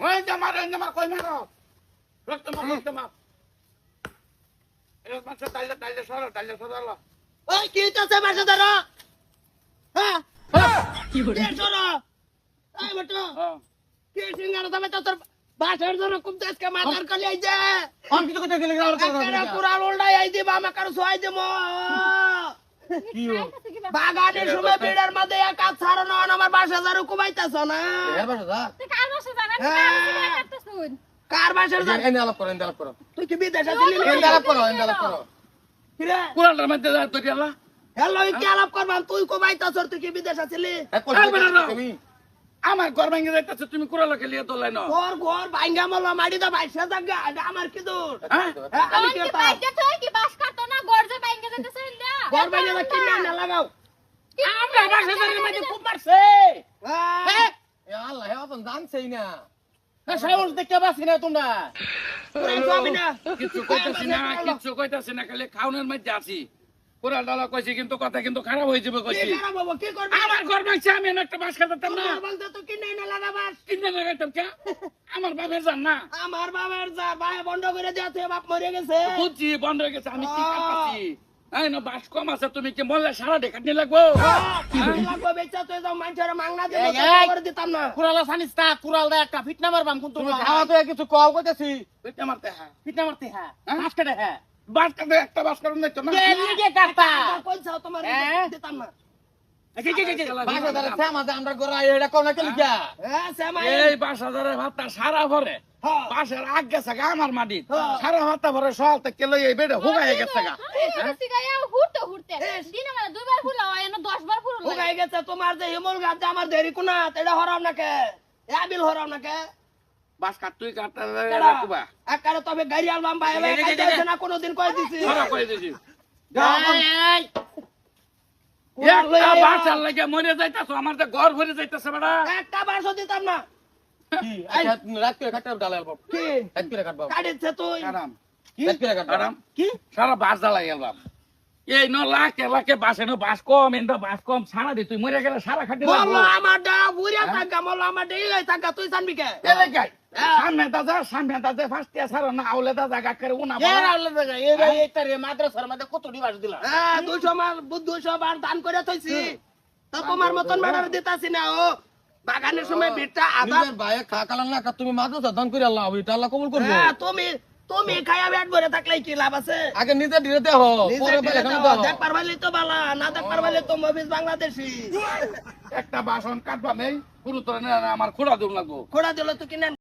ওই জামার কই মারো রক্ত মাপ এই মাছ ডাইলে সরো ওই কি হইতাছে বাসা ধরো হ্যাঁ কি করে কে সরো এই বেটা কে সিঙ্গারা দামে তো তোর বাসার জন্য কুমতে আজকে মাথার কালি আইছে আমি কিছু কথা গেলে আকারে পুরা লোলডাই আই দিবা আমাকে সোয়াই দেবো কি বাগানের সময় ভিড়ের মধ্যে এক কাজ ছাড়ো না আমার বাসা ধরো কুমাইতাছ না এর বাসা যা কার বসে জানেন হ্যাঁ। কাটতেছুন কার বাসার ধর এনে আলাপ করো তুই কি বিদেশে ছিলি এনে আলাপ করো কি রে কুড়ালটার মধ্যে যা তুই আলা হ্যালো কি আলাপ করবাম তুই কুমাইতাছ তুই কি বিদেশে ছিলি তুমি আমার ঘর ভেঙে যাইতেছে তুমি কুড়ালকে লিয়ে তোলাই না তোর ঘর ভাঙ্গা মল মাটি দা বাইসা জায়গা আমার কি দূর হ্যাঁ আমি কি কি বাইকে তুই কি বাস কাটতো না গর্জে বাইকে যেতেছেন না ঘর ভাঙ্গা কিনে না লাগাও আমরা বাসা ধরে মধ্যে খুব মারছে হ্যাঁ এ আল্লাহ হে অতন জানছেই না না সাহস দেখতে পাচ্ছি না তোমরা পুরা যাবি না কিচ্ছু কইতাছি না খালি খাওনের মধ্যে আছি কোরাল ডালা কইছি কিন্তু কথা কিন্তু খারাপ হয়ে যাবে কি কইছি খারাপ বাবা কি করবি আমার ঘর ভাঙছে আমি একটা বাস খাতাম না বলতে তো কিনে না লাগাবাস কিনে লাগাইতাম কে আমার বাপের জান না আমার বাবার যা ভাই বন্ধ করে দিয়েছে বাপ মরে গেছে বুঝছি বন্ধ হয়ে গেছে আমি কি করতেছি এই না বাস কম আছে তুমি কি বললে সারা ঢেকাট নিয়ে লাগবো লাগবো বেচা তুই যাও মানুষের মাংনা দিয়ে করে দিতাম না কুড়ালা জানিস তা কুড়াল দা একটা ফিটনা মারবাম কিন্তু তুমি খাওয়া তো কিছু কও কইতাছি বুঝতে মারতে হ্যাঁ ফিটনা মারতে হ্যাঁ বাস কাটে হ্যাঁ বাস কাটে একটা বাস কাটুন দিত না কে নিয়ে কাটতা কইছাও তোমার হ্যাঁ? দিতাম না বাসা ধরে শ্যামাতে আমরা গড়া এটা কোন না লিখা হ্যাঁ শ্যামাই এই ৫,০০০ ভাতটা সারা ভরে হ্যাঁ। বাসের আগ গেছে গা আমার মাটি হ্যাঁ। সারা ভাতটা ভরে সকাল থেকে লই এই বেড়ে হুগাই গেছে গা সিগায়া হুড়তে দিনে মানে দুইবার ফুলা হয় না 10 বার ফুলা ও গাই গেছে তোমার যে হিমল গাছ যে আমার দেরি কোনা এটা হরাম নাকে আবিল হরাম নাকে বাস কাট তুই কাটতে কেডা রাখবা আকারে তবে গাড়ি আলবাম ভাই ভাই খাইতে না কোনোদিন কই দিছি ধরা করে দিছি এই একটা বাসার লাগে মরে যাইতাছো আমার তো ঘর ভরে যাইতাছে বেটা একটা বাসও দিতাম না কি রাত করে কাটতে ডালাল বাপ কি রাত করে কাটবাম কাটিছে তুই আরাম রাত করে কাটবাম আরাম কি সারা বাস জ্বালাই গেলাম এই ন লাখে বাসে ন বাস কম এন্ড বাস কম সারা দি তুই মরে গেলে সারা খাটি বললো আমার ডা বুড়িয়া থাকা বললো আমার ডে এই থাকা তুই জানবি কে সামনে দাদা ফার্স্ট সারা না আউলে দাদা গা করে উনা এর আল্লাহ জায়গা এই এইটা রে মাদ্রাসার মধ্যে কত ডিবাস দিলা হ্যাঁ 200 মাল 200 বার দান করে থইছি তা তোমার মতন ম্যাডাম দিতাছি না ও বাগানের সময় বিটটা আদা নিজের ভাই খাকালান না তুমি মাদ্রাসা দান করে আল্লাহ এটা আল্লাহ কবুল করবে হ্যাঁ তুমি খায়া পেট ভরে থাকলে কি লাভ আছে আগে নিজে ধীরে দেহ পরে বেলে খানো দেহ দেখ পারবালি তো বালা না দেখ পারবালি তো মফিজ বাংলাদেশি একটা বাসন কাটবা নেই গুরুত্ব নেই আমার খোড়া দৌড় লাগবো খোড়া দিল তো কিনে